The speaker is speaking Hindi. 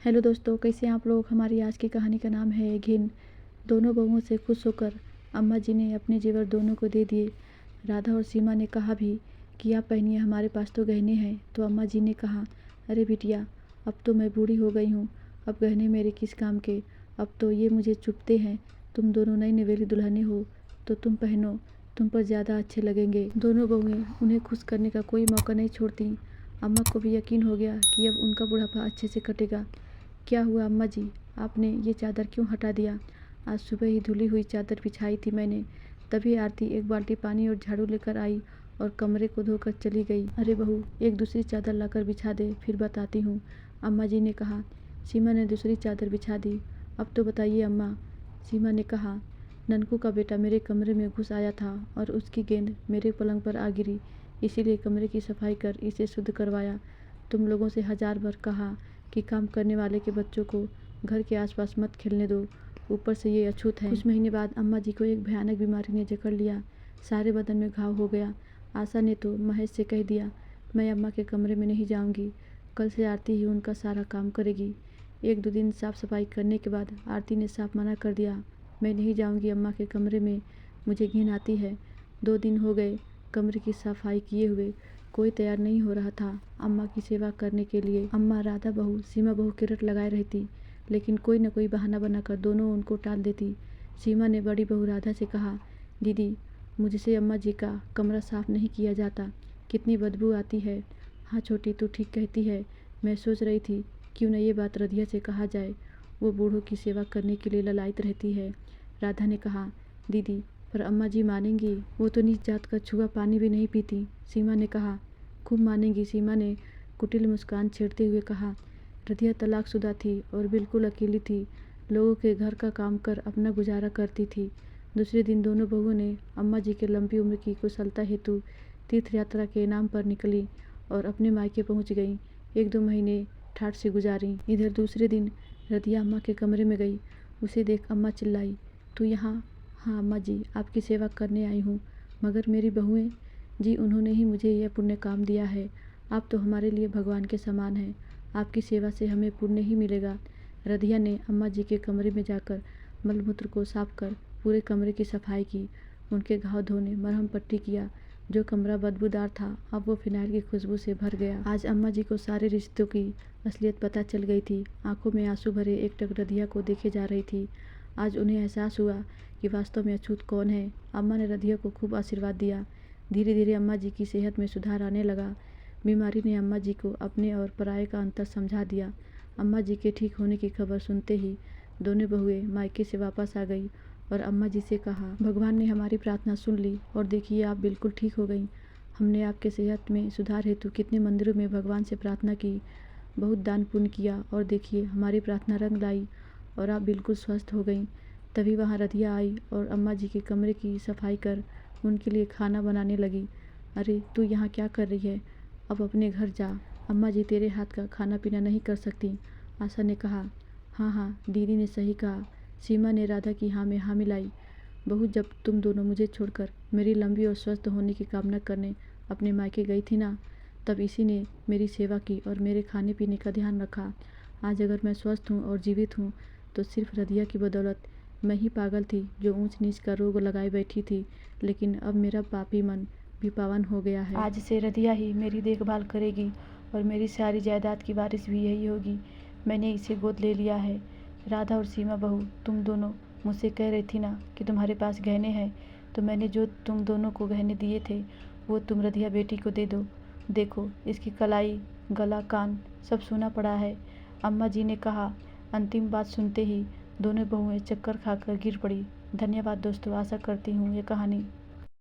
हेलो दोस्तों, कैसे हैं आप लोग। हमारी आज की कहानी का नाम है घिन। दोनों बहुओं से खुश होकर अम्मा जी ने अपने जेवर दोनों को दे दिए। राधा और सीमा ने कहा भी कि आप पहनिए, हमारे पास तो गहने हैं। तो अम्मा जी ने कहा, अरे बिटिया, अब तो मैं बूढ़ी हो गई हूँ, अब गहने मेरे किस काम के, अब तो ये मुझे चुभते हैं। तुम दोनों नई नवेली दुल्हनें हो तो तुम पहनो, तुम पर ज़्यादा अच्छे लगेंगे। दोनों बहुएं उन्हें खुश करने का कोई मौका नहीं छोड़ती। अम्मा को भी यकीन हो गया कि अब उनका बुढ़ापा अच्छे से कटेगा। क्या हुआ अम्मा जी, आपने ये चादर क्यों हटा दिया? आज सुबह ही धुली हुई चादर बिछाई थी मैंने। तभी आरती एक बाल्टी पानी और झाड़ू लेकर आई और कमरे को धोकर चली गई। अरे बहू, एक दूसरी चादर लाकर बिछा दे, फिर बताती हूँ, अम्मा जी ने कहा। सीमा ने दूसरी चादर बिछा दी। अब तो बताइए अम्मा, सीमा ने कहा। ननकू का बेटा मेरे कमरे में घुस आया था और उसकी गेंद मेरे पलंग पर आ गिरी, इसीलिए कमरे की सफाई कर इसे शुद्ध करवाया। तुम लोगों से 1000 बार कहा कि काम करने वाले के बच्चों को घर के आसपास मत खेलने दो, ऊपर से ये अछूत है। कुछ महीने बाद अम्मा जी को एक भयानक बीमारी ने जकड़ लिया। सारे बदन में घाव हो गया। आशा ने तो महेश से कह दिया, मैं अम्मा के कमरे में नहीं जाऊंगी, कल से आरती ही उनका सारा काम करेगी। 1-2 दिन साफ सफाई करने के बाद आरती ने साफ मना कर दिया, मैं नहीं जाऊंगी अम्मा के कमरे में, मुझे घिन आती है। 2 दिन हो गए कमरे की सफाई किए हुए, कोई तैयार नहीं हो रहा था अम्मा की सेवा करने के लिए। अम्मा राधा बहू सीमा बहू की रट लगाए रहती, लेकिन कोई न कोई बहाना बनाकर दोनों उनको टाल देती। सीमा ने बड़ी बहू राधा से कहा, दीदी, मुझसे अम्मा जी का कमरा साफ नहीं किया जाता, कितनी बदबू आती है। हाँ छोटी, तू ठीक कहती है, मैं सोच रही थी क्यों न ये बात रधिया से कहा जाए, वो बूढ़ों की सेवा करने के लिए ललायत रहती है। राधा ने कहा, दीदी, पर अम्मा जी मानेंगी, वो तो नीच जात का छुआ पानी भी नहीं पीती। सीमा ने कहा, खूब मानेंगी। सीमा ने कुटिल मुस्कान छेड़ते हुए कहा, रधिया तलाकशुदा थी और बिल्कुल अकेली थी, लोगों के घर का काम कर अपना गुजारा करती थी। दूसरे दिन दोनों बहुओं ने अम्मा जी के लंबी उम्र की कुशलता हेतु तीर्थ यात्रा के नाम पर निकली और अपने मायके पहुंच गईं। 1-2 महीने ठाठ से गुजारी। इधर दूसरे दिन रधिया अम्मा के कमरे में गई। उसे देख अम्मा चिल्लाई, तू यहाँ? हाँ अम्मा जी, आपकी सेवा करने आई हूँ। मगर मेरी बहुएं? जी, उन्होंने ही मुझे यह पुण्य काम दिया है। आप तो हमारे लिए भगवान के समान हैं, आपकी सेवा से हमें पुण्य ही मिलेगा। रधिया ने अम्मा जी के कमरे में जाकर मलमूत्र को साफ कर पूरे कमरे की सफाई की, उनके घाव धोने, मरहम पट्टी किया। जो कमरा बदबूदार था अब वो फिनाइल की खुशबू से भर गया। आज अम्मा जी को सारे रिश्तों की असलियत पता चल गई थी। आंखों में आंसू भरे एकटक रधिया को देखे जा रही थी। आज उन्हें एहसास हुआ कि वास्तव में अछूत कौन है। अम्मा ने रधिया को खूब आशीर्वाद दिया। धीरे धीरे अम्मा जी की सेहत में सुधार आने लगा। बीमारी ने अम्मा जी को अपने और पराये का अंतर समझा दिया। अम्मा जी के ठीक होने की खबर सुनते ही दोनों बहुएं मायके से वापस आ गई और अम्मा जी से कहा, भगवान ने हमारी प्रार्थना सुन ली और देखिए आप बिल्कुल ठीक हो गई। हमने आपके सेहत में सुधार हेतु कितने मंदिरों में भगवान से प्रार्थना की, बहुत दान पुण्य किया और देखिए हमारी प्रार्थना रंग लाई और आप बिल्कुल स्वस्थ हो गई। तभी वहाँ रधिया आई और अम्मा जी के कमरे की सफाई कर उनके लिए खाना बनाने लगी। अरे तू यहाँ क्या कर रही है? अब अपने घर जा, अम्मा जी तेरे हाथ का खाना पीना नहीं कर सकती। आशा ने कहा, हाँ हाँ, दीदी ने सही कहा। सीमा ने राधा की हाँ में हाँ मिलाई। बहू, जब तुम दोनों मुझे छोड़कर मेरी लंबी और स्वस्थ होने की कामना करने अपने मायके गई थी ना, तब इसी ने मेरी सेवा की और मेरे खाने पीने का ध्यान रखा। आज अगर मैं स्वस्थ हूँ और जीवित हूँ तो सिर्फ रधिया की बदौलत। मैं ही पागल थी जो ऊंच नीच का रोग लगाए बैठी थी, लेकिन अब मेरा पापी मन भी पावन हो गया है। आज से रधिया ही मेरी देखभाल करेगी और मेरी सारी जायदाद की वारिस भी यही होगी। मैंने इसे गोद ले लिया है। राधा और सीमा बहू, तुम दोनों मुझसे कह रही थी ना कि तुम्हारे पास गहने हैं, तो मैंने जो तुम दोनों को गहने दिए थे वो तुम रधिया बेटी को दे दो। देखो, इसकी कलाई, गला, कान सब सोना पड़ा है। अम्मा जी ने कहा। अंतिम बात सुनते ही दोनों बहुएं चक्कर खाकर गिर पड़ी। धन्यवाद दोस्तों, आशा करती हूँ ये कहानी